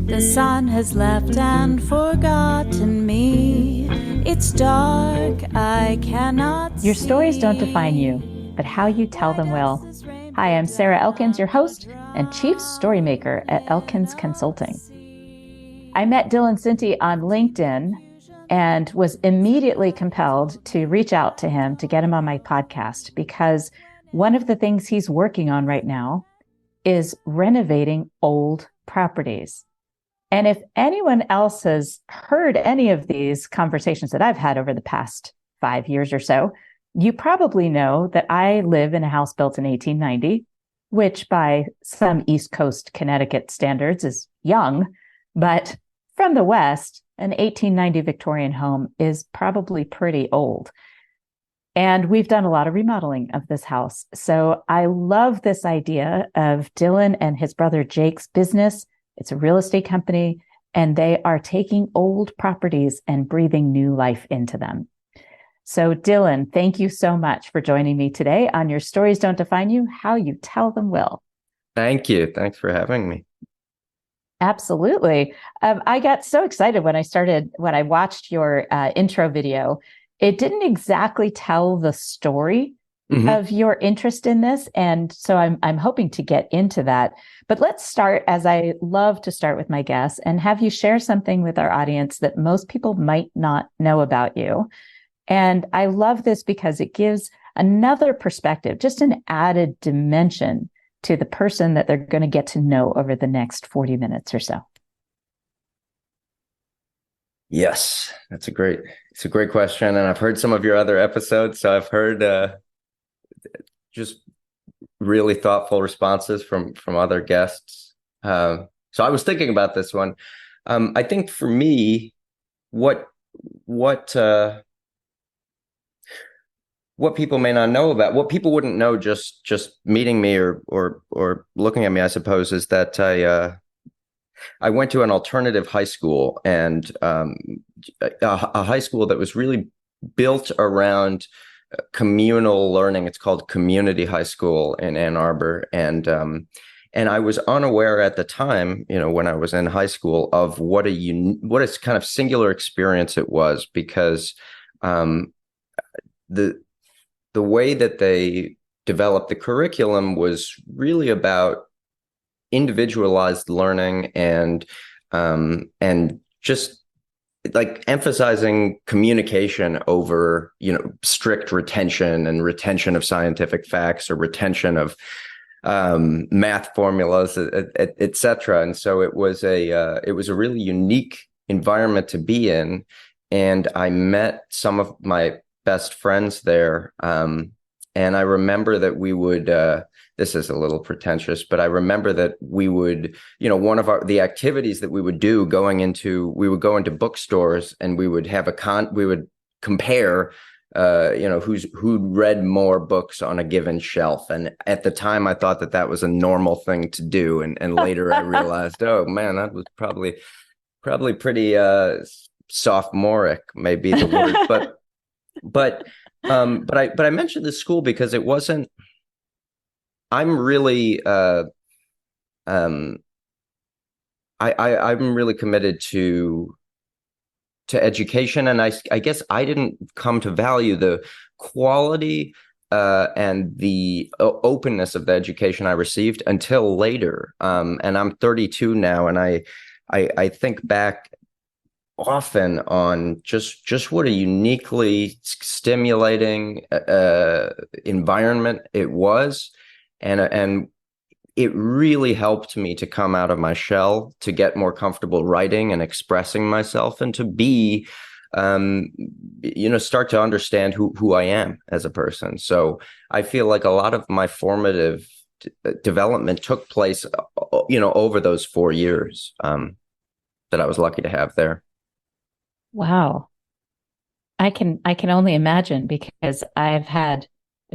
The sun has left and forgotten me. It's dark, I cannot Your stories don't see. define you, but how you tell them will. Hi, I'm Sarah Elkins, your host and Chief Storymaker at Elkins Consulting. I met Dylan Cinti on LinkedIn and was immediately compelled to reach out to him to get him on my podcast because one of the things he's working on right now is renovating old properties. And if anyone else has heard any of these conversations that I've had over the past 5 years or so, you probably know that I live in a house built in 1890, which by some East Coast Connecticut standards is young, but from the West, an 1890 Victorian home is probably pretty old. And we've done a lot of remodeling of this house. So I love this idea of Dylan and his brother Jake's business. It's a real estate company, and they are taking old properties and breathing new life into them. So Dylan, thank you so much for joining me today on Your Stories Don't Define You, How You Tell Them Will. Thank you. Thanks for having me. Absolutely. I got so excited when I watched your intro video. It didn't exactly tell the story of your interest in this. And so I'm hoping to get into that. But let's start, as I love to start with my guests, and have you share something with our audience that most people might not know about you. And I love this because it gives another perspective, just an added dimension to the person that they're going to get to know over the next 40 minutes or so. Yes, it's a great question. And I've heard some of your other episodes. So I've heard just really thoughtful responses from other guests. So I was thinking about this one. I think for me, what people may not know about, what people wouldn't know just meeting me or looking at me, I suppose, is that I went to an alternative high school, and a high school that was really built around communal learning. It's called Community High School in Ann Arbor, and I was unaware at the time, when I was in high school, of what a kind of singular experience it was, because the way that they developed the curriculum was really about individualized learning and just like emphasizing communication over, strict retention and retention of scientific facts or retention of math formulas, et cetera. And so it was a really unique environment to be in. And I met some of my best friends there. And I remember that we would, this is a little pretentious, but I remember that we would, one of the activities that we would do we would go into bookstores, and we would have we would compare, who'd read more books on a given shelf. And at the time I thought that was a normal thing to do. And later I realized, oh man, that was probably pretty, sophomoric, maybe the word, but I mentioned this school because it wasn't. I'm really I'm really committed to education, and I guess I didn't come to value the quality and the openness of the education I received until later. And I'm 32 now, and I think back often on just what a uniquely stimulating environment it was, and it really helped me to come out of my shell, to get more comfortable writing and expressing myself, and to be start to understand who I am as a person. So I feel like a lot of my formative development took place over those 4 years that I was lucky to have there. Wow. I can only imagine, because I've had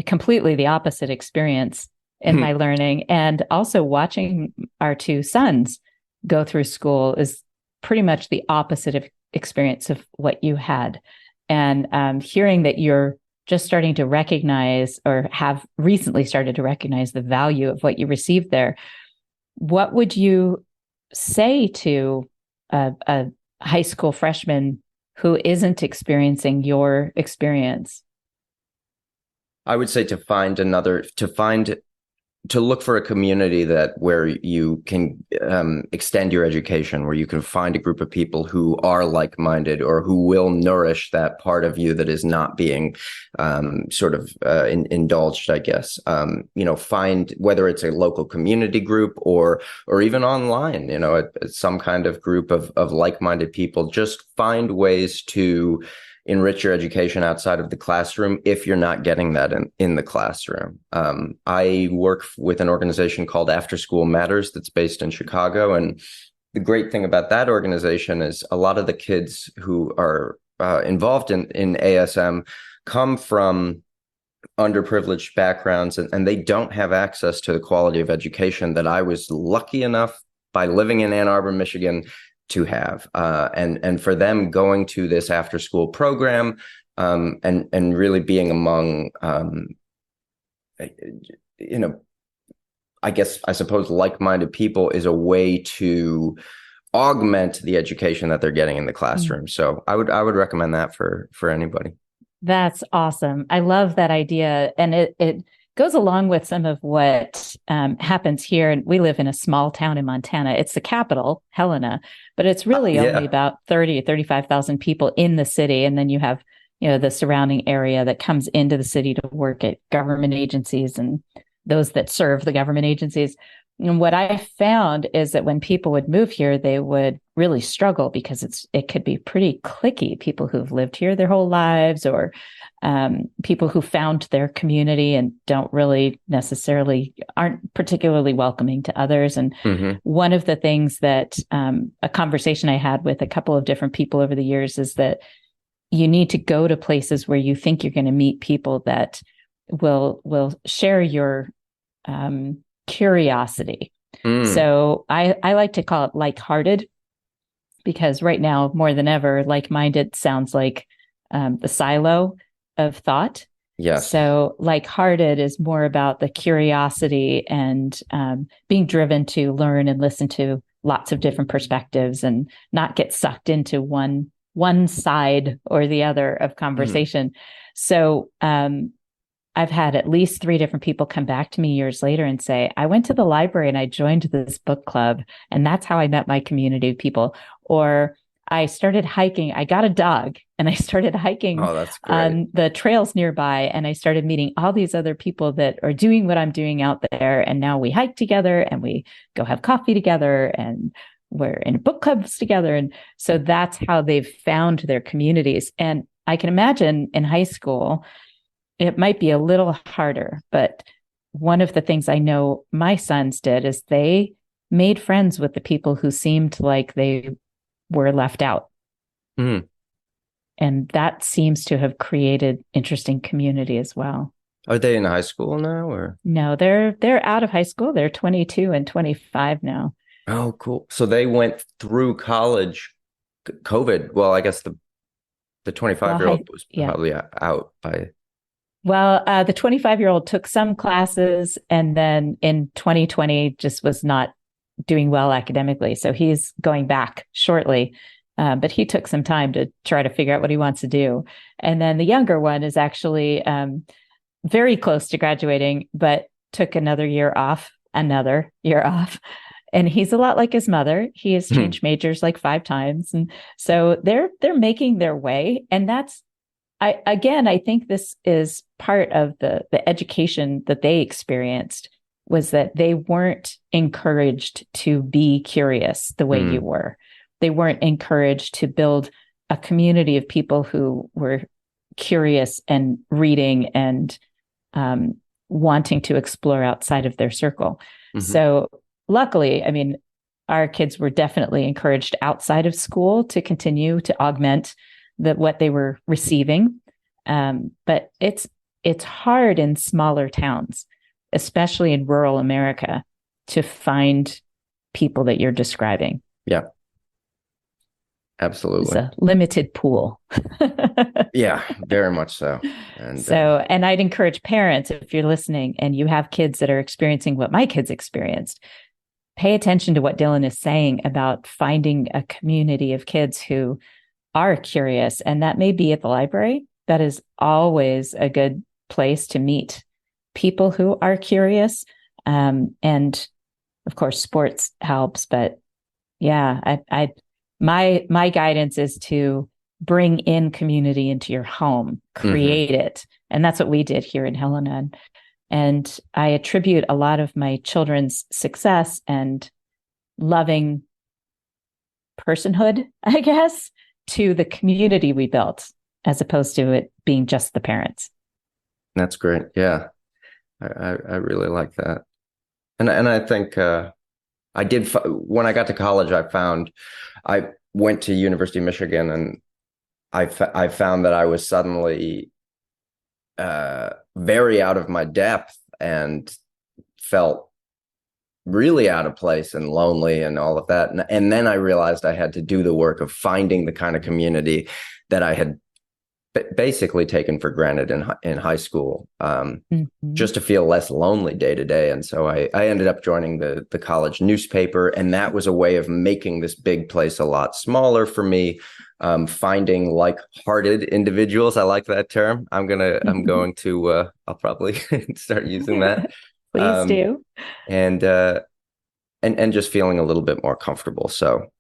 completely the opposite experience in my learning, and also watching our two sons go through school is pretty much the opposite of experience of what you had. And hearing that you're just starting to recognize, or have recently started to recognize, the value of what you received there. what would you say to a high school freshman who isn't experiencing your experience? I would say to look for a community where you can extend your education, where you can find a group of people who are like-minded or who will nourish that part of you that is not being indulged, I guess. Find whether it's a local community group or even online, some kind of group of like-minded people. Just find ways to enrich your education outside of the classroom if you're not getting that in the classroom. I work with an organization called After School Matters that's based in Chicago. And the great thing about that organization is a lot of the kids who are involved in ASM come from underprivileged backgrounds, and they don't have access to the quality of education that I was lucky enough by living in Ann Arbor, Michigan, to have, and for them going to this after school program, and really being among, I suppose like-minded people is a way to augment the education that they're getting in the classroom. So I would recommend that for anybody. That's awesome. I love that idea, and it goes along with some of what happens here. And we live in a small town in Montana. It's the capital, Helena, but it's really only about 30 or 35,000 people in the city. And then you have, the surrounding area that comes into the city to work at government agencies and those that serve the government agencies. And what I found is that when people would move here, they would really struggle because it could be pretty cliquey. People who've lived here their whole lives, or people who found their community and aren't particularly welcoming to others. And one of the things that a conversation I had with a couple of different people over the years is that you need to go to places where you think you're going to meet people that will share your curiosity. So I like to call it like-hearted, because right now more than ever, like-minded sounds like the silo of thought. Yes. So like-hearted is more about the curiosity and being driven to learn and listen to lots of different perspectives and not get sucked into one side or the other of conversation. So I've had at least 3 different people come back to me years later and say, I went to the library and I joined this book club, and that's how I met my community of people. Or I started hiking. I got a dog and I started hiking on the trails nearby, and I started meeting all these other people that are doing what I'm doing out there. And now we hike together and we go have coffee together and we're in book clubs together. And so that's how they've found their communities. And I can imagine in high school, it might be a little harder, but one of the things I know my sons did is they made friends with the people who seemed like they were left out. And that seems to have created interesting community as well. Are they in high school now, or? No, they're out of high school. They're 22 and 25 now. Oh, cool. So they went through college, COVID. Well, I guess the 25-year-old was probably out by... Well, the 25-year-old took some classes, and then in 2020 just was not doing well academically. So he's going back shortly, but he took some time to try to figure out what he wants to do. And then the younger one is actually very close to graduating, but took another year off. And he's a lot like his mother. He has changed majors like 5 times. And so they're making their way. And that's, I think this is part of the education that they experienced, was that they weren't encouraged to be curious the way you were. They weren't encouraged to build a community of people who were curious and reading and wanting to explore outside of their circle. So luckily, I mean, our kids were definitely encouraged outside of school to continue to augment what they were receiving. But it's hard in smaller towns, especially in rural America, to find people that you're describing. Yeah, absolutely. It's a limited pool. Yeah, very much so. And and I'd encourage parents, if you're listening and you have kids that are experiencing what my kids experienced, pay attention to what Dylan is saying about finding a community of kids who are curious. And that may be at the library. That is always a good place to meet people who are curious. And of course, sports helps. But yeah, my guidance is to bring in community into your home, create it. And that's what we did here in Helena. And I attribute a lot of my children's success and loving personhood, I guess, to the community we built, as opposed to it being just the parents. That's great. Yeah, I really like that. And I think I did, when I got to college, I went to University of Michigan, and I found that I was suddenly very out of my depth and felt really out of place and lonely and all of that. And then I realized I had to do the work of finding the kind of community that I had basically taken for granted in high school, just to feel less lonely day to day. And so I ended up joining the college newspaper, and that was a way of making this big place a lot smaller for me. Finding like-hearted individuals. I like that term. I'll probably start using that. Please do. And just feeling a little bit more comfortable. So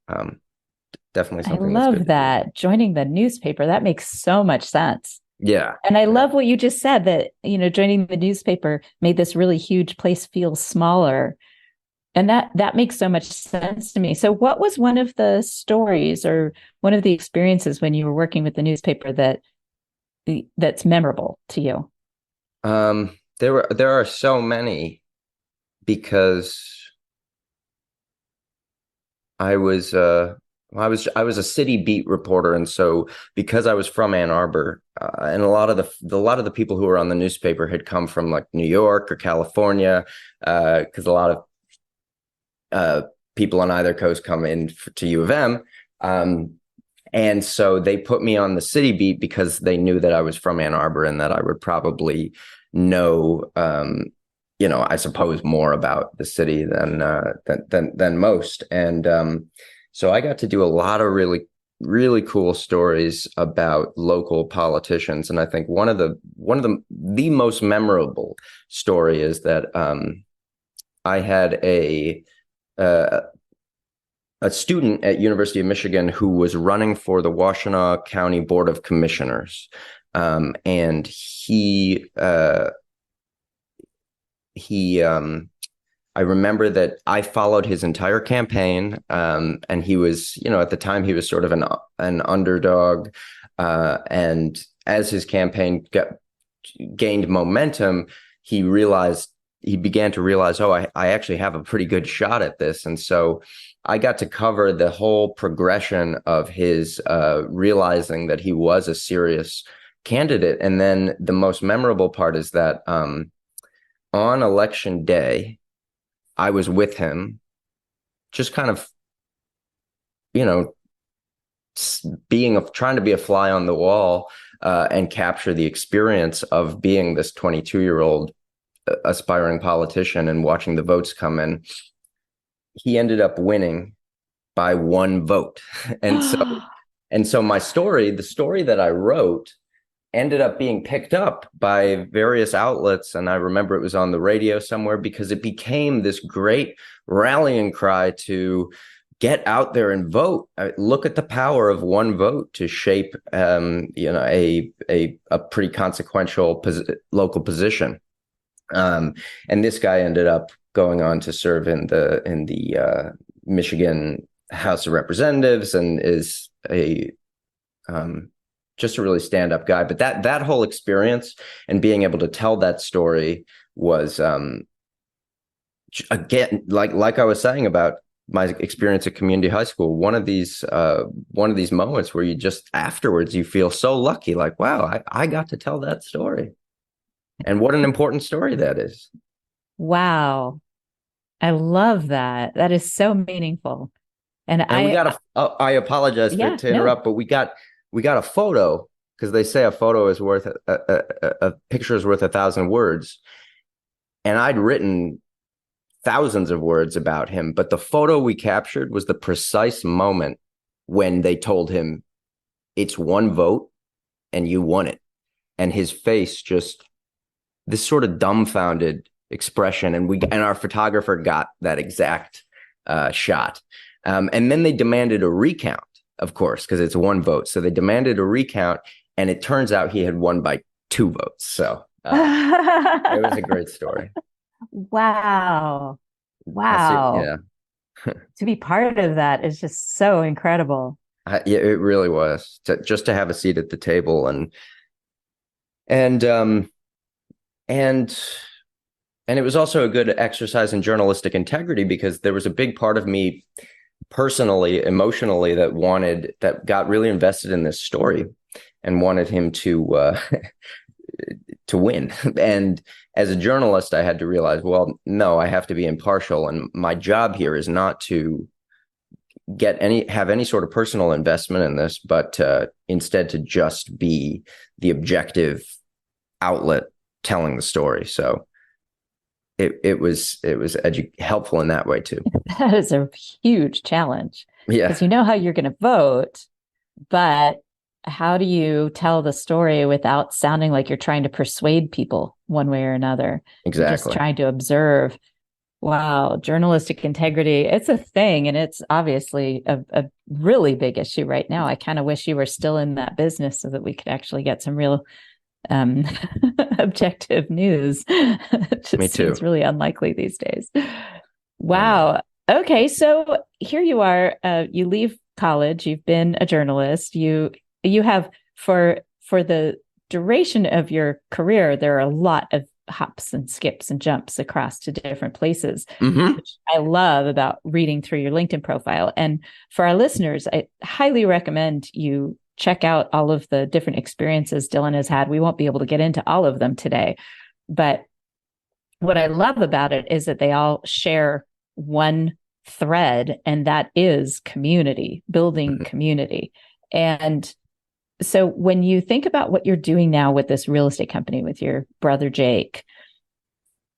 definitely something. I love that. Joining the newspaper, that makes so much sense. Yeah. And I love what you just said, that, joining the newspaper made this really huge place feel smaller. And that makes so much sense to me. So what was one of the stories or one of the experiences when you were working with the newspaper that's memorable to you? There are so many, because I was a city beat reporter, and so because I was from Ann Arbor, and a lot of the people who were on the newspaper had come from like New York or California, because a lot of people on either coast come in to U of M. And so they put me on the city beat because they knew that I was from Ann Arbor and that I would probably know, I suppose, more about the city than most. And so I got to do a lot of really, really cool stories about local politicians. And I think one of the most memorable story is that I had a student at University of Michigan who was running for the Washtenaw County Board of Commissioners. And I remember that I followed his entire campaign. And he was, at the time he was sort of an underdog. And as his campaign gained momentum, he began to realize, I actually have a pretty good shot at this. And so I got to cover the whole progression of his realizing that he was a serious candidate. And then the most memorable part is that on election day, I was with him, just kind of, trying to be a fly on the wall and capture the experience of being this 22-year-old aspiring politician and watching the votes come in. He ended up winning by one vote. And so my story, the story that I wrote, ended up being picked up by various outlets. And I remember it was on the radio somewhere, because it became this great rallying cry to get out there and vote. Look at the power of one vote to shape, a pretty consequential local position. And this guy ended up going on to serve in the Michigan House of Representatives, and is just a really stand-up guy. But that whole experience and being able to tell that story was, again, like I was saying about my experience at community high school, one of these moments where you just afterwards you feel so lucky, like, wow, I got to tell that story. And what an important story that is. Wow. I love that. That is so meaningful. And I apologize to interrupt, but we got a photo, because they say a photo is worth a picture is worth 1,000 words. And I'd written thousands of words about him, but the photo we captured was the precise moment when they told him, it's one vote and you won it. And his face, just this sort of dumbfounded expression. And our photographer got that exact shot. And then they demanded a recount, of course, because it's one vote. So they demanded a recount, and it turns out he had won by 2 votes. So it was a great story. Wow. Wow. Yeah. To be part of that is just so incredible. Yeah, it really was. Just to have a seat at the table and it was also a good exercise in journalistic integrity, because there was a big part of me personally, emotionally, that got really invested in this story and wanted him to win. And as a journalist, I had to realize, well, no, I have to be impartial, and my job here is not to have any sort of personal investment in this, but instead to just be the objective outlet telling the story. So it was helpful in that way too. That is a huge challenge. Yeah, because you know how you're going to vote, but how do you tell the story without sounding like you're trying to persuade people one way or another? exactly. You're just trying to observe. Wow, journalistic integrity, it's a thing, and it's obviously a really big issue right now. I kind of wish you were still in that business so that we could actually get some real objective news. It Me too. Seems really unlikely these days. Wow. Okay, so here you are. You leave college. You've been a journalist. You have for the duration of your career, there are a lot of hops and skips and jumps across to different places, which I love about reading through your LinkedIn profile. And for our listeners, I highly recommend you check out all of the different experiences Dylan has had. We won't be able to get into all of them today, but what I love about it is that they all share one thread, and that is community, building community. And so when you think about what you're doing now with this real estate company with your brother Jake,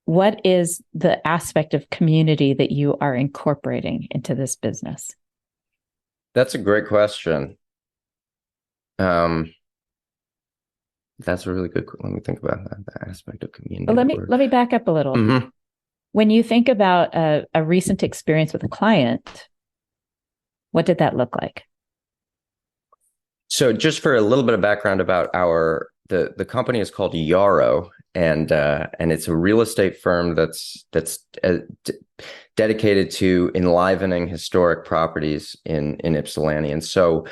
what is the aspect of community that you are incorporating into this business? That's a great question. That's a really good. Let me think about that, the aspect of community. But let me back up a little. Mm-hmm. When you think about a recent experience with a client, what did that look like? So just for a little bit of background about the company is called Yarrow, and it's a real estate firm that's dedicated to enlivening historic properties in Ypsilanti, and so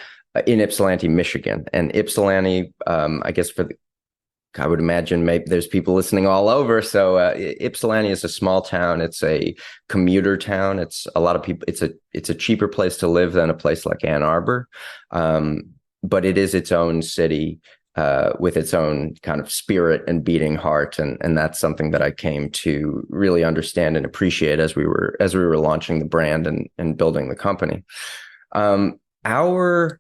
in Ypsilanti, Michigan, and Ypsilanti, I guess I would imagine maybe there's people listening all over. So Ypsilanti is a small town. It's a commuter town. It's a lot of people. It's a cheaper place to live than a place like Ann Arbor. But it is its own city with its own kind of spirit and beating heart, and that's something that I came to really understand and appreciate as we were launching the brand and building the company. Our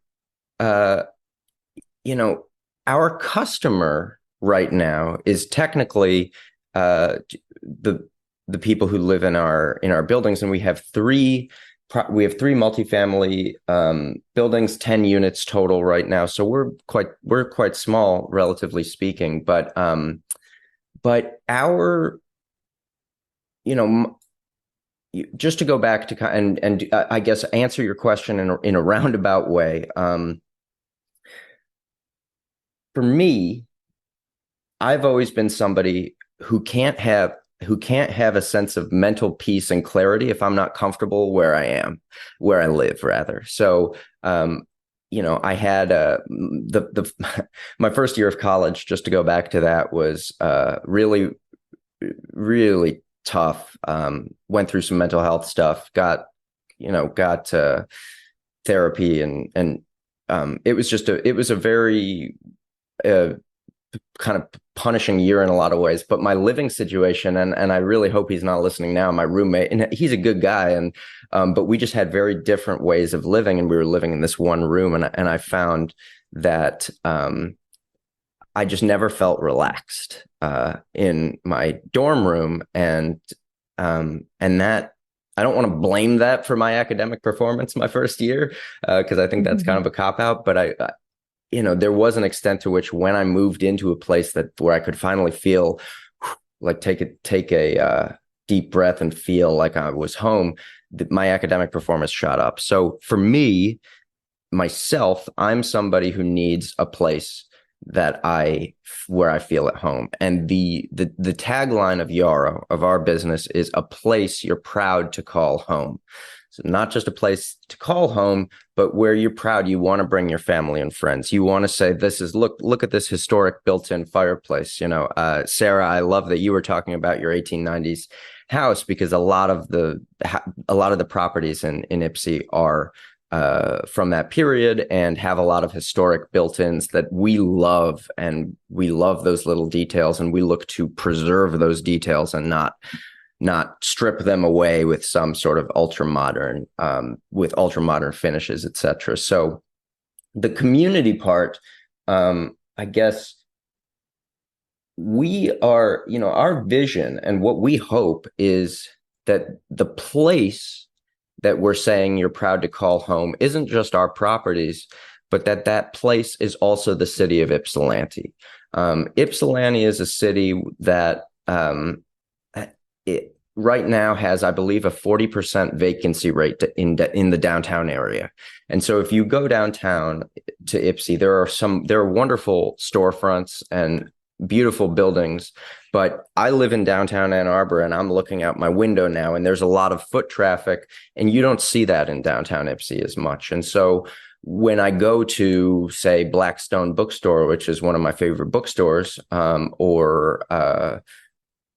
customer right now is technically the people who live in our buildings, and we have three multifamily buildings, 10 units total right now. So we're quite small, relatively speaking. But our, just to go back to and I guess answer your question in a roundabout way. For me, I've always been somebody who can't have a sense of mental peace and clarity if I'm not comfortable where I live rather. So, I had my first year of college, just to go back to that, was really, really tough. Went through some mental health stuff, got therapy, and it was a very kind of punishing year in a lot of ways. But my living situation, and I really hope he's not listening now, my roommate, and he's a good guy, and but we just had very different ways of living, and we were living in this one room, and I found that I just never felt relaxed in my dorm room, and And that, I don't want to blame that for my academic performance my first year, because I think that's kind of a cop out. But there was an extent to which when I moved into a place where I could finally feel like take a deep breath and feel like I was home, my academic performance shot up. So for me, myself, I'm somebody who needs a place where I feel at home. And the tagline of Yarrow, of our business, is a place you're proud to call home. So not just a place to call home, but where you're proud. You want to bring your family and friends. You want to say, look at this historic built-in fireplace. Sarah, I love that you were talking about your 1890s house, because a lot of the properties in Ypsi are from that period and have a lot of historic built-ins that we love, and we love those little details, and we look to preserve those details and not strip them away with some sort of ultra modern finishes, etc. So the community part, I guess we are, our vision and what we hope is that the place that we're saying you're proud to call home isn't just our properties, but that place is also the city of Ypsilanti. Ypsilanti is a city that it right now has, I believe, a 40% vacancy rate in the downtown area. And so if you go downtown to Ypsi, there are wonderful storefronts and beautiful buildings, but I live in downtown Ann Arbor, and I'm looking out my window now, and there's a lot of foot traffic, and you don't see that in downtown Ypsi as much. And so when I go to, say, Blackstone Bookstore, which is one of my favorite bookstores, or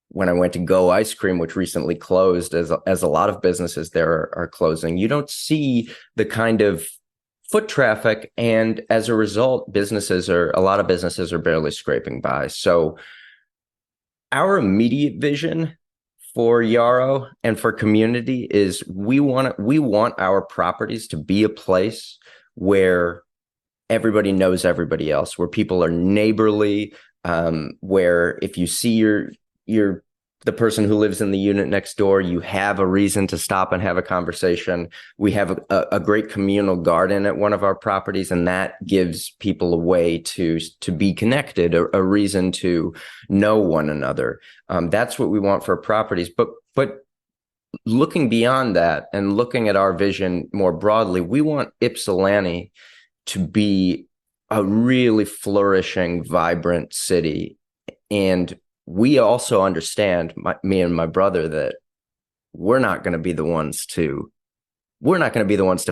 when I went to Go Ice Cream, which recently closed, as a lot of businesses there are closing, you don't see the kind of foot traffic, and as a result, a lot of businesses are barely scraping by. So our immediate vision for Yarrow and for community is we want our properties to be a place where everybody knows everybody else, where people are neighborly, where if you see the person who lives in the unit next door, you have a reason to stop and have a conversation. We have a great communal garden at one of our properties, and that gives people a way to be connected, a reason to know one another. That's what we want for properties. But looking beyond that and looking at our vision more broadly, we want Ypsilanti to be a really flourishing, vibrant city. And we also understand, me and my brother, that we're not going to be the ones to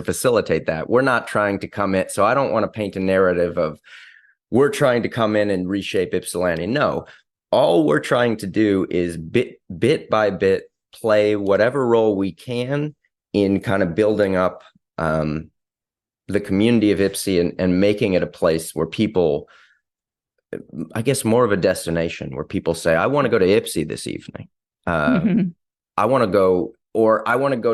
facilitate that. We're not trying to come in. So I don't want to paint a narrative of we're trying to come in and reshape Ypsilanti. No, all we're trying to do is bit by bit play whatever role we can in kind of building up the community of Ypsi and making it a place where people, I guess, more of a destination where people say, I want to go to Ypsi this evening. I want to go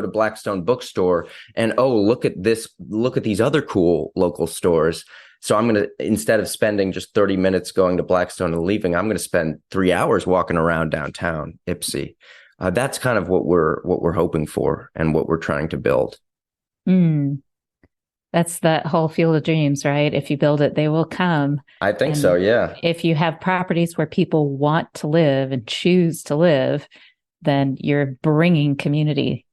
to Blackstone Bookstore and, look at these other cool local stores. So I'm going to, instead of spending just 30 minutes going to Blackstone and leaving, I'm going to spend 3 hours walking around downtown Ypsi. That's kind of what we're hoping for and what we're trying to build. That's that whole field of dreams, right? If you build it, they will come. I think so, yeah. If you have properties where people want to live and choose to live, then you're bringing community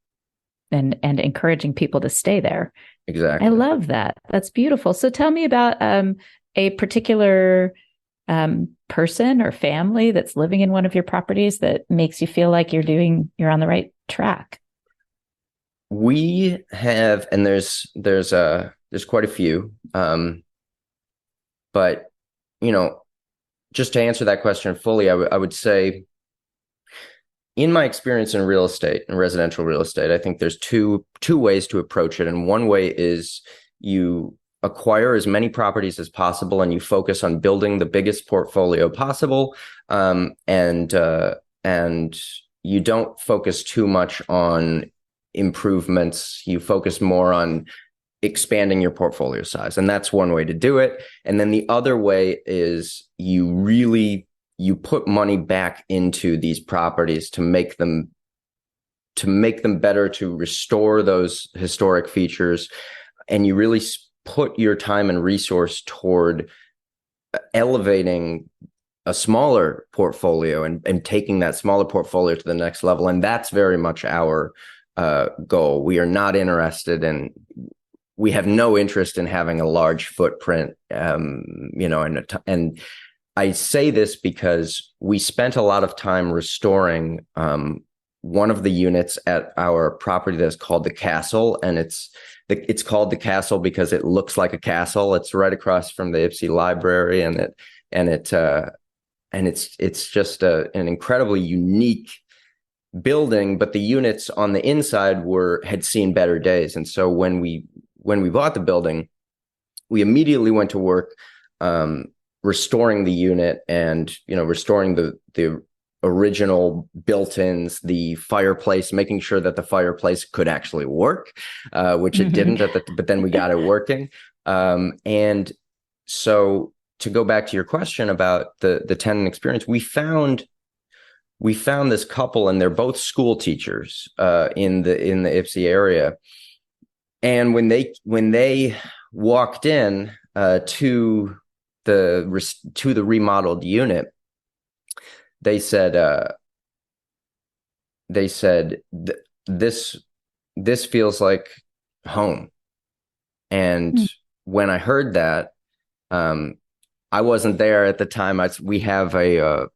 and encouraging people to stay there. Exactly. I love that. That's beautiful. So tell me about a particular person or family that's living in one of your properties that makes you feel like you're on the right track. We have, and there's quite a few, but just to answer that question fully, I would say, in my experience in real estate and residential real estate, I think there's two ways to approach it, and one way is you acquire as many properties as possible and you focus on building the biggest portfolio possible, and you don't focus too much on improvements. You focus more on expanding your portfolio size. And that's one way to do it. And then the other way is you put money back into these properties to make them make them better, to restore those historic features, and you really put your time and resource toward elevating a smaller portfolio and taking that smaller portfolio to the next level. And that's very much our goal. We are not interested in, we have no interest in having a large footprint, and I say this because we spent a lot of time restoring one of the units at our property that's called the Castle, and it's called the Castle because it looks like a castle. It's right across from the Ipsy Library, and it's just an incredibly unique building. But the units on the inside had seen better days, and so when we bought the building, we immediately went to work restoring the unit, and restoring the original built-ins, the fireplace, making sure that the fireplace could actually work, which it didn't. But then we got it working. And so, to go back to your question about the tenant experience, we found this couple, and they're both school teachers in the Ipsy area. And when they walked in to the remodeled unit, they said this feels like home. And when I heard that, I wasn't there at the time. We have a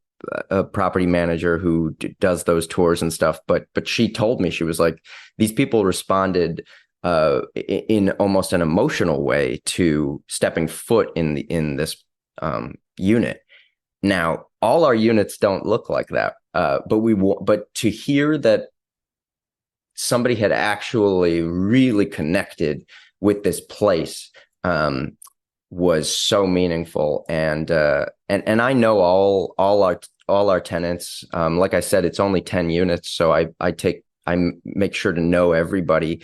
property manager who does those tours and stuff, but she told me, she was like, these people responded in almost an emotional way to stepping foot in this unit. Now, all our units don't look like that, but to hear that somebody had actually really connected with this place was so meaningful. And I know all our tenants. Like I said, it's only 10 units, so I make sure to know everybody.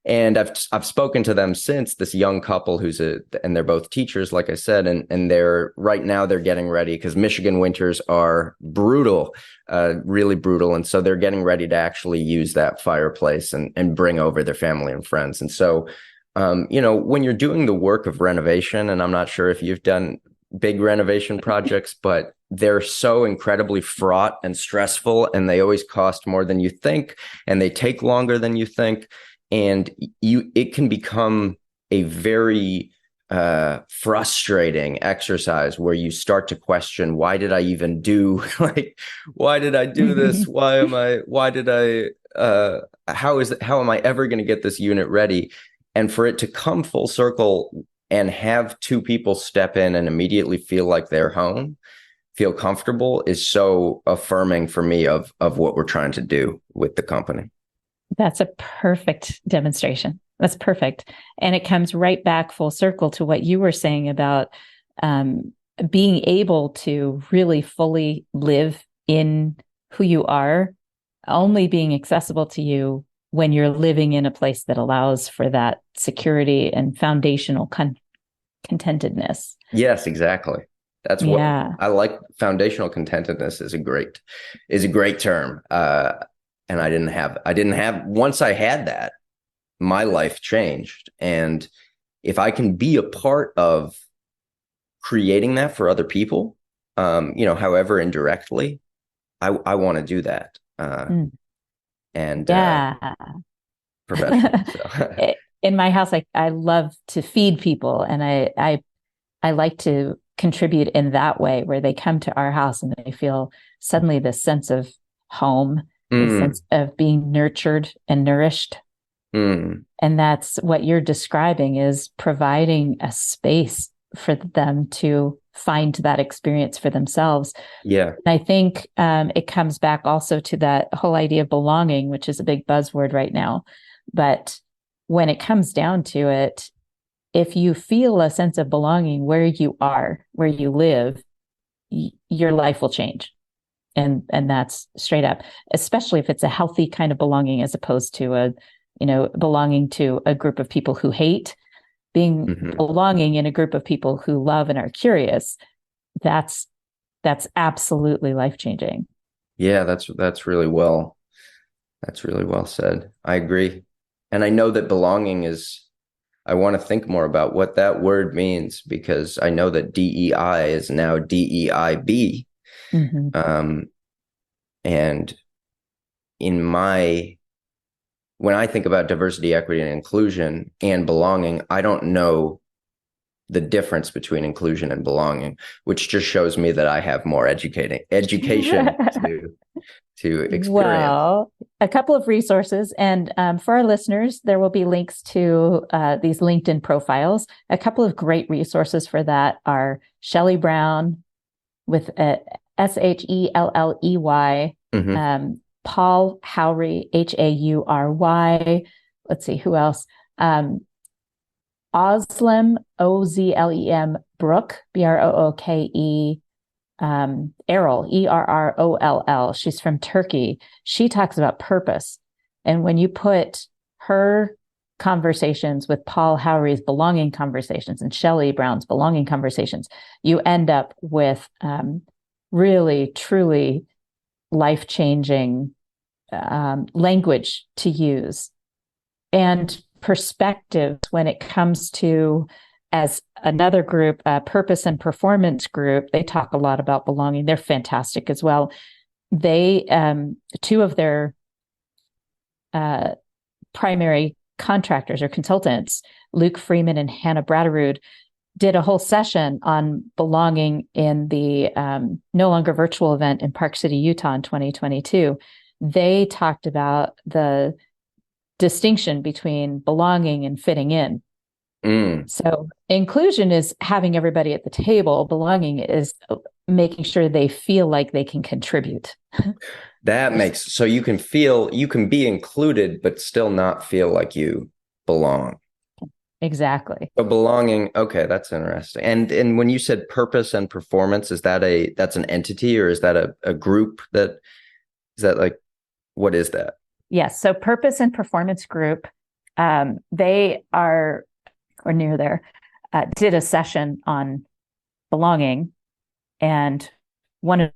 And I've spoken to them since, this young couple and they're both teachers, like I said, and right now they're getting ready, because Michigan winters are brutal, really brutal. And so they're getting ready to actually use that fireplace and bring over their family and friends. And so, when you're doing the work of renovation, and I'm not sure if you've done big renovation projects, but they're so incredibly fraught and stressful, and they always cost more than you think, and they take longer than you think. And it can become a very frustrating exercise where you start to question, why did I even do why did I do this? How am I ever going to get this unit ready? And for it to come full circle and have two people step in and immediately feel like they're home, feel comfortable, is so affirming for me of what we're trying to do with the company. That's a perfect demonstration. That's perfect. And it comes right back full circle to what you were saying about being able to really fully live in who you are, only being accessible to you when you're living in a place that allows for that security and foundational contentedness. Yes, exactly. That's what I like. Foundational contentedness is a great term. And I didn't have, once I had that, my life changed. And if I can be a part of creating that for other people, however indirectly, I want to do that. And professionally. So. In my house, I love to feed people, and I like to contribute in that way, where they come to our house and they feel suddenly this sense of home, the sense of being nurtured and nourished. And that's what you're describing, is providing a space for them to find that experience for themselves. Yeah. And I think it comes back also to that whole idea of belonging, which is a big buzzword right now. But when it comes down to it, if you feel a sense of belonging where you are, where you live, your life will change. And that's straight up, especially if it's a healthy kind of belonging, as opposed to belonging to a group of people who hate. Belonging in a group of people who love and are curious, that's absolutely life-changing. Yeah, that's really well That's really well said. I agree. And I know that belonging is, I want to think more about what that word means because I know that DEI is now DEIB. Mm-hmm. And in my, when I think about diversity, equity, and inclusion and belonging, I don't know the difference between inclusion and belonging, which just shows me that I have more education to experience. Well, a couple of resources. And for our listeners, there will be links to these LinkedIn profiles. A couple of great resources for that are Shelley Brown with Shelley, Mm-hmm. Paul Howry, Haury. Let's see, who else? Ozlem, Ozlem Brooke, Brooke, Errol, Erroll. She's from Turkey. She talks about purpose. And when you put her conversations with Paul Howry's belonging conversations and Shelley Brown's belonging conversations, you end up with really, truly life-changing language to use and perspectives when it comes to, as another group, purpose and performance group. They talk a lot about belonging. They're fantastic as well. They, two of their primary contractors or consultants, Luke Freeman and Hannah Bratterud, did a whole session on belonging in the No Longer Virtual event in Park City, Utah in 2022. They talked about the distinction between belonging and fitting in. So inclusion is having everybody at the table. Belonging is making sure they feel like they can contribute. That makes, so you can be included, but still not feel like you belong. Exactly. So belonging, okay, that's interesting. And when you said purpose and performance, that's an entity, or is that a group is that like, what is that? Yes. So purpose and performance group, they are, or near there, did a session on belonging, and one of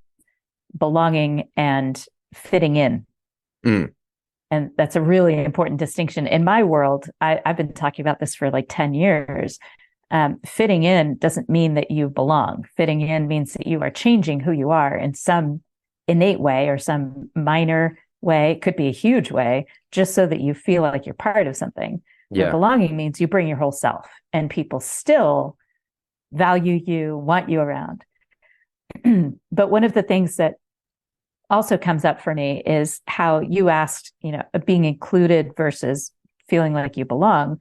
belonging and fitting in. And that's a really important distinction. In my world, I've been talking about this for like 10 years. Fitting in doesn't mean that you belong. Fitting in means that you are changing who you are in some innate way or some minor way. It could be a huge way, just so that you feel like you're part of something. Yeah. Belonging means you bring your whole self, and people still value you, want you around. But one of the things that also comes up for me is how you asked, being included versus feeling like you belong.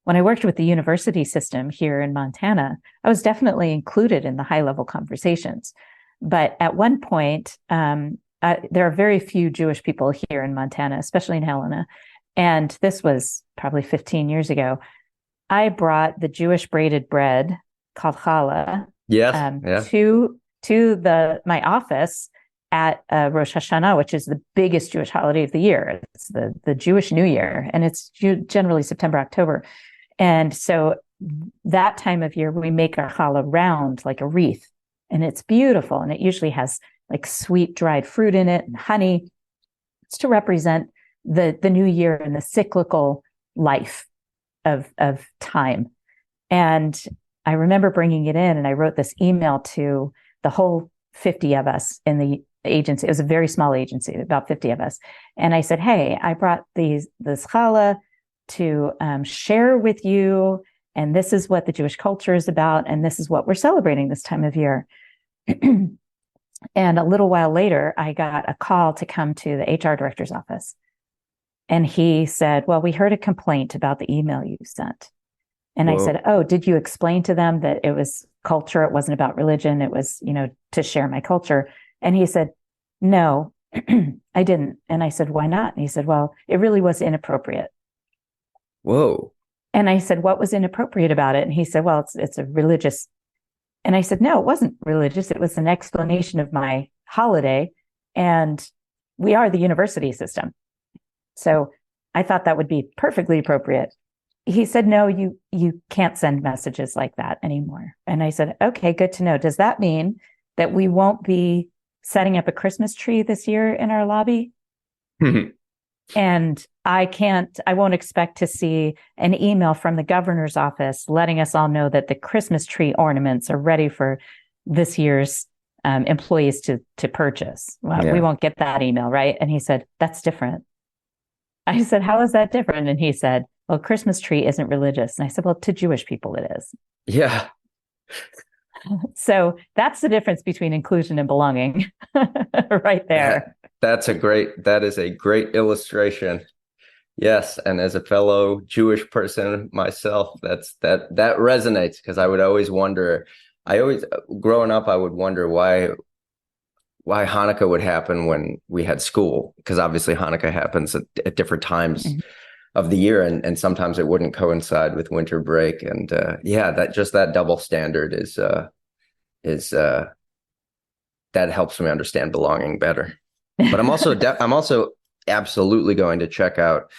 When I worked with the university system here in Montana, I was definitely included in the high-level conversations. But at one point, there are very few Jewish people here in Montana, especially in Helena. And this was probably 15 years ago. I brought the Jewish braided bread called challah to my office at Rosh Hashanah, which is the biggest Jewish holiday of the year. It's the Jewish New Year, and it's generally September, October. And so that time of year, we make our challah round like a wreath, and it's beautiful. And it usually has like sweet dried fruit in it and honey. It's to represent the new year and the cyclical life of time. And I remember bringing it in, and I wrote this email to the whole 50 of us in the agency. It was a very small agency, about 50 of us. And I said, hey, I brought this challah to share with you. And this is what the Jewish culture is about. And this is what we're celebrating this time of year. And a little while later, I got a call to come to the HR director's office. And he said, well, we heard a complaint about the email you sent. And I said, oh, did you explain to them that it was culture? It wasn't about religion. It was, to share my culture. And he said, no, I didn't. And I said, why not? And he said, well, it really was inappropriate. Whoa. And I said, what was inappropriate about it? And he said, well, it's a religious. And I said, no, it wasn't religious. It was an explanation of my holiday. And we are the university system. So I thought that would be perfectly appropriate. He said, no, you can't send messages like that anymore. And I said, okay, good to know. Does that mean that we won't be setting up a Christmas tree this year in our lobby? And I won't expect to see an email from the governor's office letting us all know that the Christmas tree ornaments are ready for this year's employees to purchase. Well, Yeah. we won't get that email, right? And he said, that's different. I said, how is that different? And he said, well, Christmas tree isn't religious. And I said, well, to Jewish people it is. Yeah. So that's the difference between inclusion and belonging right there. That is a great illustration. Yes. And as a fellow Jewish person myself, that resonates, because I would always wonder, growing up, I would wonder why Hanukkah would happen when we had school, because obviously Hanukkah happens at different times of the year, and sometimes it wouldn't coincide with winter break. And that double standard is that helps me understand belonging better. But I'm also absolutely going to check out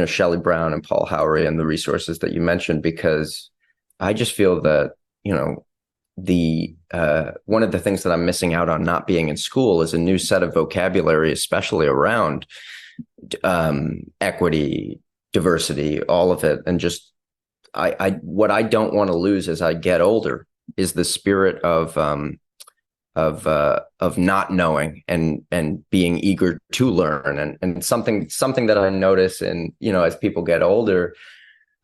Shelley Brown and Paul Howery and the resources that you mentioned, because I just feel that, one of the things that I'm missing out on not being in school is a new set of vocabulary, especially around equity, diversity, all of it. And just what I don't want to lose as I get older is the spirit of not knowing and being eager to learn. And something that I notice as people get older,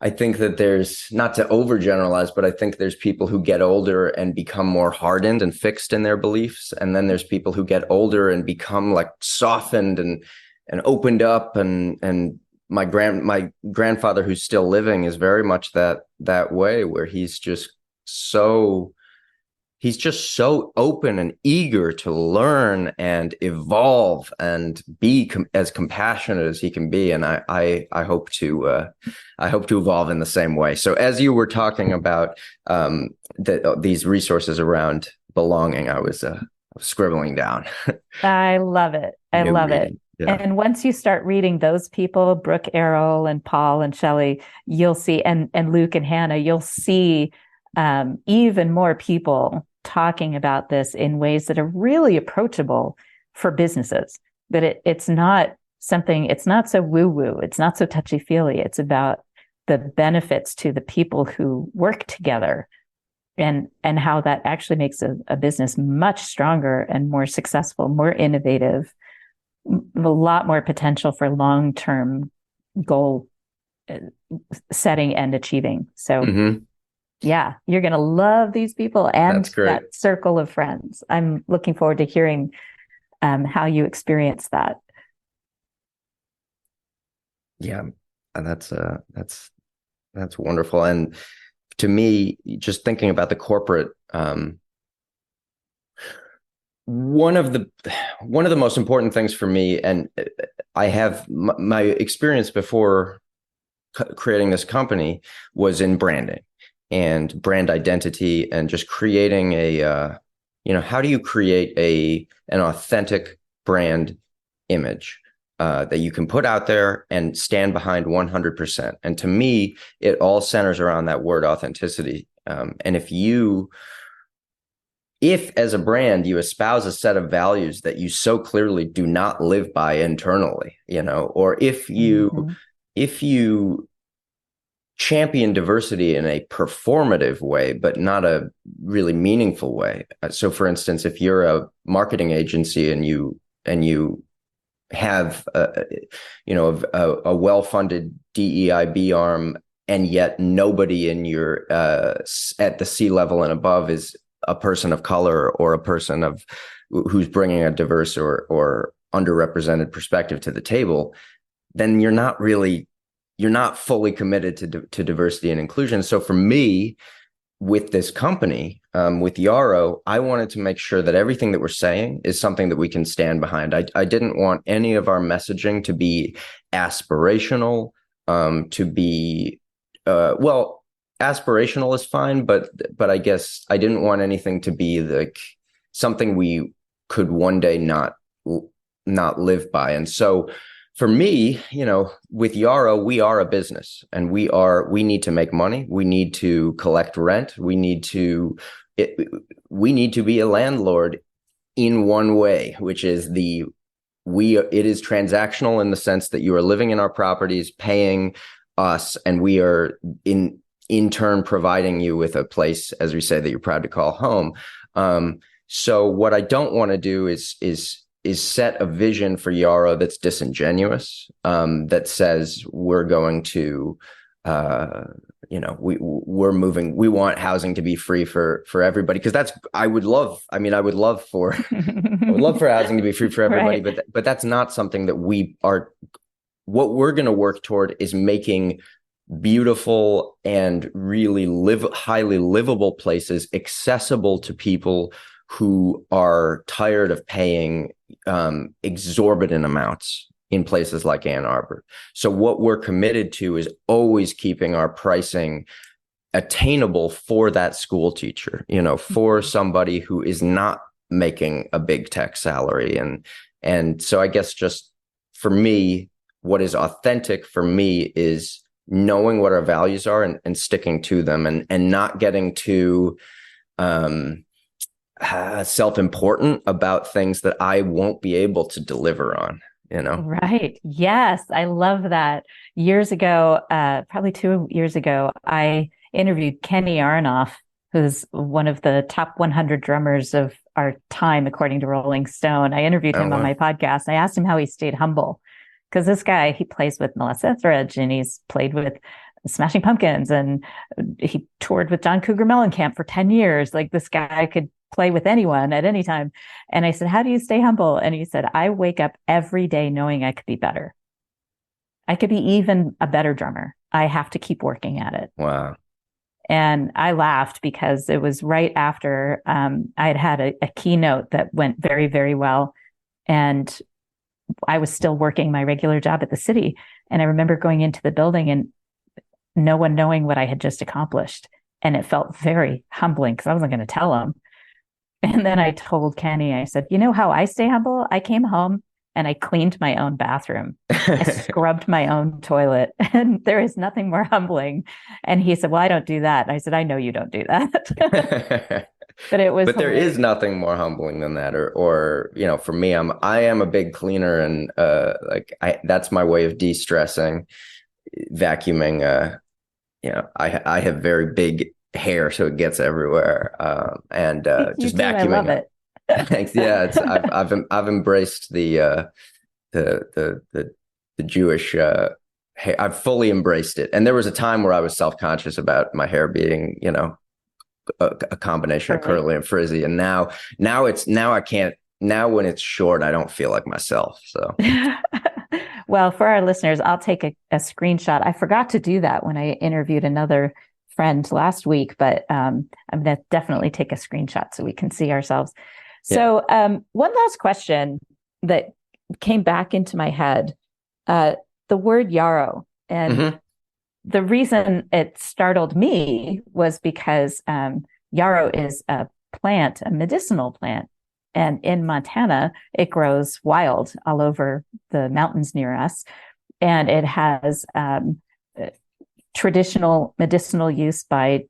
I think that there's, not to overgeneralize, but I think there's people who get older and become more hardened and fixed in their beliefs. And then there's people who get older and become like softened and opened up. And my grandfather, who's still living, is very much that way, where he's just so open and eager to learn and evolve and be as compassionate as he can be. And I hope to evolve in the same way. So as you were talking about these resources around belonging, I was scribbling down. I love it. I love it. Yeah. And once you start reading those people, Brooke Errol and Paul and Shelley, you'll see, and Luke and Hannah, you'll see even more people talking about this in ways that are really approachable for businesses. That it's not so woo-woo, it's not so touchy-feely. It's about the benefits to the people who work together, and how that actually makes a business much stronger and more successful, more innovative, a lot more potential for long-term goal setting and achieving. So yeah, you're going to love these people and that circle of friends. I'm looking forward to hearing how you experience that. Yeah, and that's wonderful. And to me, just thinking about the corporate, one of the most important things for me, and I have my experience before creating this company, was in branding and brand identity, and just creating how do you create an authentic brand image that you can put out there and stand behind 100%. And to me, it all centers around that word authenticity. And if as a brand you espouse a set of values that you so clearly do not live by internally, or if you champion diversity in a performative way, but not a really meaningful way. So for instance, if you're a marketing agency and you have a well-funded DEIB arm, and yet nobody in your at the C level and above is a person of color or a person who's bringing a diverse or underrepresented perspective to the table, then you're not fully committed to diversity and inclusion. So for me, with this company, with Yarrow, I wanted to make sure that everything that we're saying is something that we can stand behind. I didn't want any of our messaging to be aspirational, aspirational is fine, but I guess I didn't want anything to be like something we could one day not live by. And so for me, with Yarrow, we are a business, and we need to make money. We need to collect rent. We need to be a landlord in one way, which is the it is transactional in the sense that you are living in our properties, paying us, and we are in turn providing you with a place, as we say, that you're proud to call home. So what I don't want to do is set a vision for Yarrow that's disingenuous, that says we're going to, we're moving. We want housing to be free for everybody, because I would love for housing to be free for everybody, Right. but that's not something that we are. What we're going to work toward is making beautiful and really highly livable places accessible to people who are tired of paying exorbitant amounts in places like Ann Arbor. So what we're committed to is always keeping our pricing attainable for that school teacher, for somebody who is not making a big tech salary. And so I guess just for me, what is authentic for me is knowing what our values are and sticking to them, and not getting too self-important about things that I won't be able to deliver on, Right. Yes. I love that. Years ago, probably 2 years ago, I interviewed Kenny Aronoff, who's one of the top 100 drummers of our time, according to Rolling Stone. I interviewed him on my podcast. I asked him how he stayed humble, because this guy, he plays with Melissa Etheridge, and he's played with Smashing Pumpkins, and he toured with John Cougar Mellencamp for 10 years. Like, this guy could play with anyone at any time. And I said, how do you stay humble? And he said, I wake up every day knowing I could be better. I could be even a better drummer. I have to keep working at it. Wow. And I laughed, because it was right after I had a keynote that went very, very well. And I was still working my regular job at the city. And I remember going into the building and no one knowing what I had just accomplished. And it felt very humbling, because I wasn't going to tell him. And then I told Kenny, I said, you know how I stay humble? I came home and I cleaned my own bathroom. I scrubbed my own toilet, and there is nothing more humbling. And he said, well, I don't do that. And I said, I know you don't do that. But there is nothing more humbling than that. Or for me, I am a big cleaner, and that's my way of de-stressing, vacuuming. I have very big hair, so it gets everywhere, and just vacuuming. I love it. Thanks. Yeah, I've embraced the Jewish hair. I've fully embraced it. And there was a time where I was self-conscious about my hair being, a combination of curly and frizzy. And now I can't. Now when it's short, I don't feel like myself. So. Well, for our listeners, I'll take a screenshot. I forgot to do that when I interviewed another friend last week, but I'm going to definitely take a screenshot so we can see ourselves. Yeah. So one last question that came back into my head, the word yarrow. And the reason it startled me was because yarrow is a plant, a medicinal plant. And in Montana, it grows wild all over the mountains near us. And it has traditional medicinal use by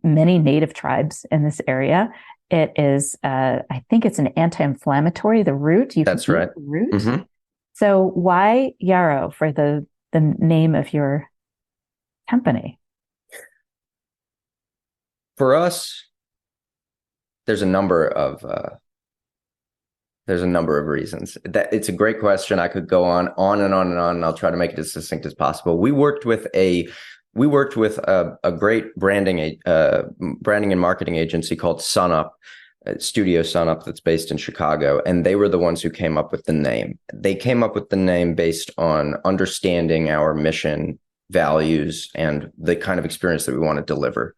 many native tribes in this area. It is, I think it's an anti-inflammatory, the root. That's right. The root. So why yarrow for the name of your company? For us, there's a number of reasons. That it's a great question. I could go on and on and on, and I'll try to make it as succinct as possible. We worked with a great branding and marketing agency called Sunup, Studio Sunup, that's based in Chicago, and they were the ones who came up with the name. They came up with the name based on understanding our mission, values, and the kind of experience that we want to deliver.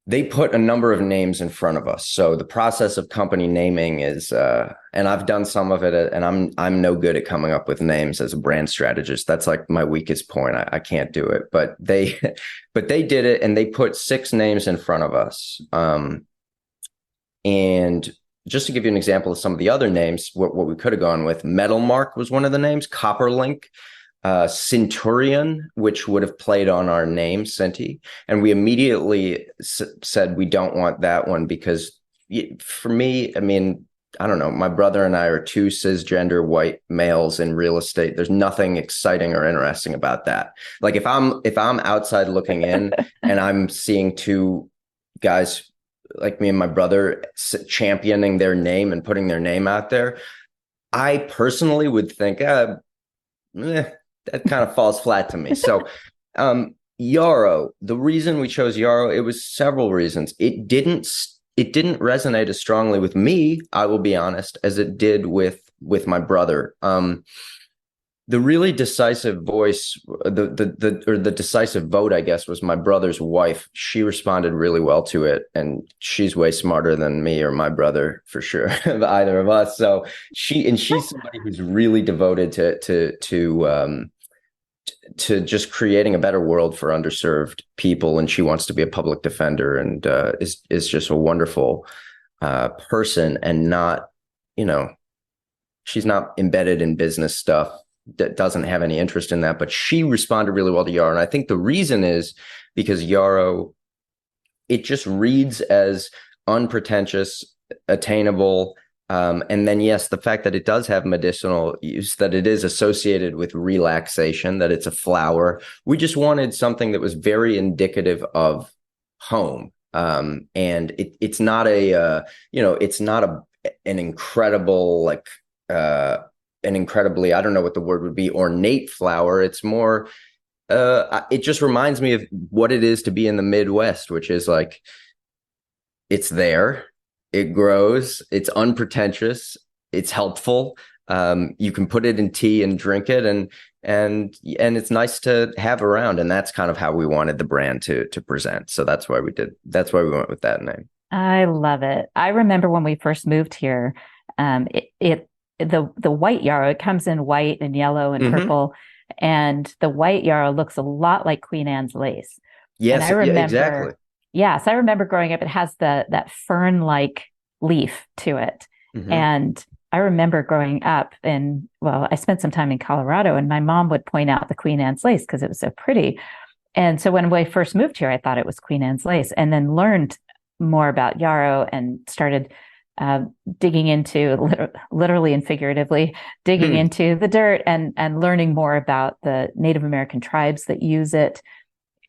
They put a number of names in front of us. So the process of company naming is, and I've done some of it, and I'm no good at coming up with names as a brand strategist. That's like my weakest point. I can't do it. But they did it, and they put 6 names in front of us. And just to give you an example of some of the other names, what we could have gone with, Metal Mark was one of the names, Copperlink, Centurion, which would have played on our name, Cinti. And we immediately said we don't want that one because for me, I mean, I don't know, my brother and I are two cisgender white males in real estate. There's nothing exciting or interesting about that. Like if I'm outside looking in and I'm seeing two guys like me and my brother championing their name and putting their name out there, I personally would think, that kind of falls flat to me. So, Yarrow, the reason we chose Yarrow, it was several reasons. It didn't resonate as strongly with me, I will be honest, as it did with my brother. The really decisive voice, the decisive vote, I guess, was my brother's wife. She responded really well to it, and she's way smarter than me or my brother for sure, either of us. So she's somebody who's really devoted to just creating a better world for underserved people, and she wants to be a public defender, and is just a wonderful person, and not, she's not embedded in business stuff, that doesn't have any interest in that, but she responded really well to Yarrow. And I think the reason is because Yarrow, it just reads as unpretentious, attainable. And then, yes, the fact that it does have medicinal use, that it is associated with relaxation, that it's a flower. We just wanted something that was very indicative of home. And it's not an incredible, an incredibly, I don't know what the word would be, ornate flower. It's more, it just reminds me of what it is to be in the Midwest, which is like, it's there, it grows, it's unpretentious, it's helpful. You can put it in tea and drink it, and it's nice to have around. And that's kind of how we wanted the brand to present. So that's why we went with that name. I love it. I remember when we first moved here, the white yarrow, it comes in white and yellow and purple, and the white yarrow looks a lot like Queen Anne's lace. Yes, and I remember, exactly. Yes, I remember growing up, it has that fern-like leaf to it. And I remember growing up I spent some time in Colorado, and my mom would point out the Queen Anne's lace because it was so pretty. And so when we first moved here, I thought it was Queen Anne's lace, and then learned more about yarrow and started digging into, literally and figuratively, digging into the dirt and learning more about the Native American tribes that use it.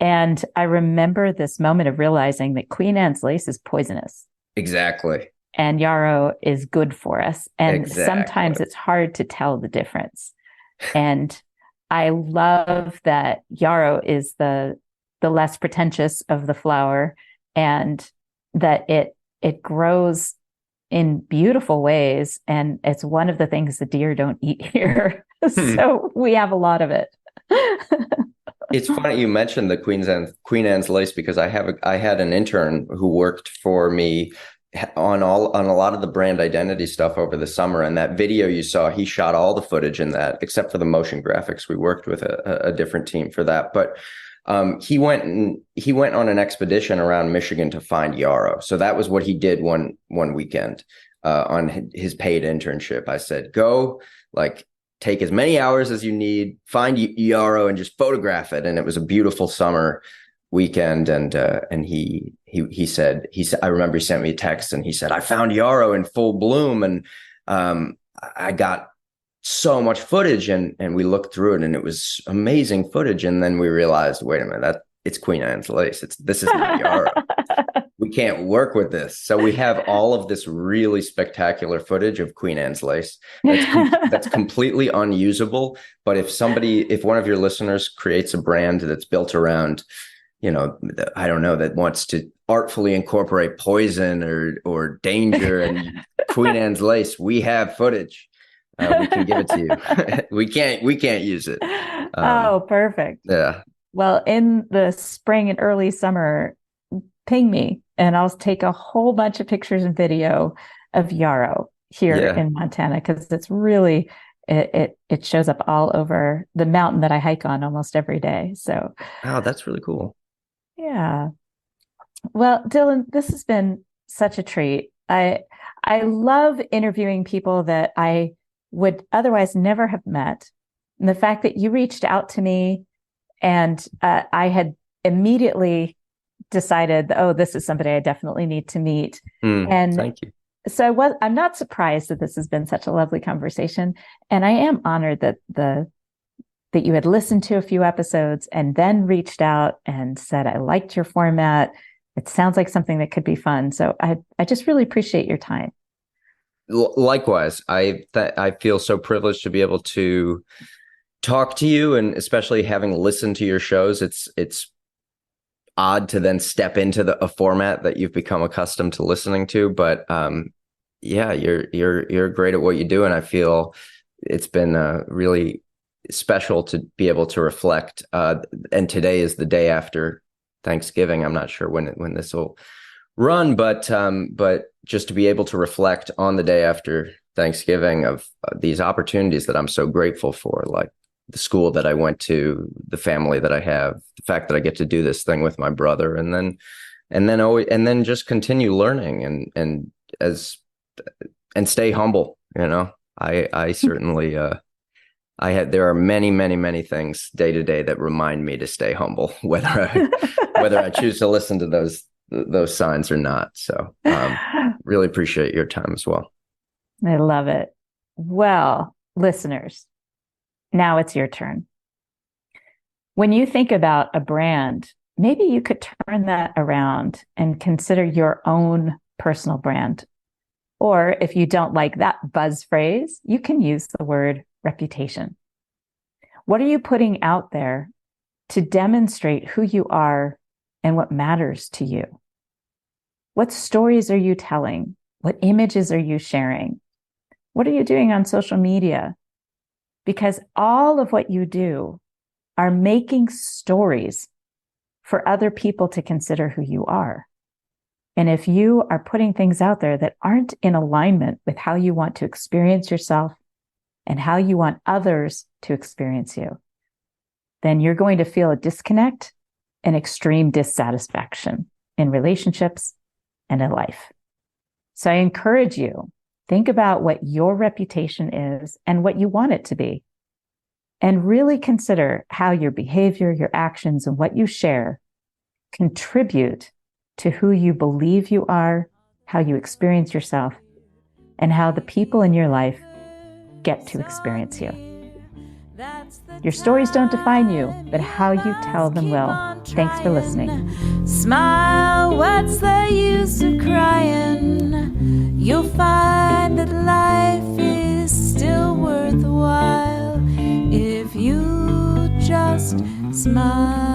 And I remember this moment of realizing that Queen Anne's lace is poisonous. Exactly. And yarrow is good for us. And Exactly. Sometimes it's hard to tell the difference. And I love that yarrow is the less pretentious of the flower, and that it grows in beautiful ways. And it's one of the things the deer don't eat here. So we have a lot of it. It's funny you mentioned the Queen Anne's lace, because I had an intern who worked for me on a lot of the brand identity stuff over the summer. And that video you saw, he shot all the footage in that, except for the motion graphics. We worked with a different team for that. But he went on an expedition around Michigan to find yarrow. So that was what he did one weekend on his paid internship. I said, go, take as many hours as you need, find yarrow, and just photograph it. And it was a beautiful summer weekend. And he said, I remember he sent me a text, and he said, I found yarrow in full bloom, and I got so much footage, and we looked through it, and it was amazing footage. And then we realized, wait a minute, it's Queen Anne's lace. This is not yarrow. We can't work with this. So we have all of this really spectacular footage of Queen Anne's lace that's completely unusable. But if one of your listeners creates a brand that's built around, I don't know, that wants to artfully incorporate poison or danger and Queen Anne's lace, we have footage. We can give it to you. we can't use it. Oh, perfect. Yeah. Well, in the spring and early summer, ping me, and I'll take a whole bunch of pictures and video of yarrow here in Montana, because it's really, it shows up all over the mountain that I hike on almost every day. So, wow, that's really cool. Yeah. Well, Dylan, this has been such a treat. I love interviewing people that I would otherwise never have met. And the fact that you reached out to me, and I had immediately decided, this is somebody I definitely need to meet. And thank you. So I'm not surprised that this has been such a lovely conversation. And I am honored that that you had listened to a few episodes and then reached out and said, I liked your format. It sounds like something that could be fun. So I just really appreciate your time. Likewise, I feel so privileged to be able to talk to you, and especially having listened to your shows. It's odd to then step into a format that you've become accustomed to listening to. But yeah, you're great at what you do, and I feel it's been really special to be able to reflect. And today is the day after Thanksgiving. I'm not sure when this will run, but just to be able to reflect on the day after Thanksgiving of these opportunities that I'm so grateful for, like the school that I went to, the family that I have, the fact that I get to do this thing with my brother, and then just continue learning and stay humble. I certainly there are many things day to day that remind me to stay humble, whether I choose to listen to those signs or not. So really appreciate your time as well. I love it. Well, listeners, now it's your turn. When you think about a brand, maybe you could turn that around and consider your own personal brand. Or if you don't like that buzz phrase, you can use the word reputation. What are you putting out there to demonstrate who you are and what matters to you? What stories are you telling? What images are you sharing? What are you doing on social media? Because all of what you do are making stories for other people to consider who you are. And if you are putting things out there that aren't in alignment with how you want to experience yourself and how you want others to experience you, then you're going to feel a disconnect and extreme dissatisfaction in relationships and in life. So I encourage you, think about what your reputation is and what you want it to be. And really consider how your behavior, your actions, and what you share contribute to who you believe you are, how you experience yourself, and how the people in your life get to experience you. Your stories don't define you, but how you tell them will. Thanks for listening. Smile, what's the use of crying? You'll find that life is still worthwhile if you just smile.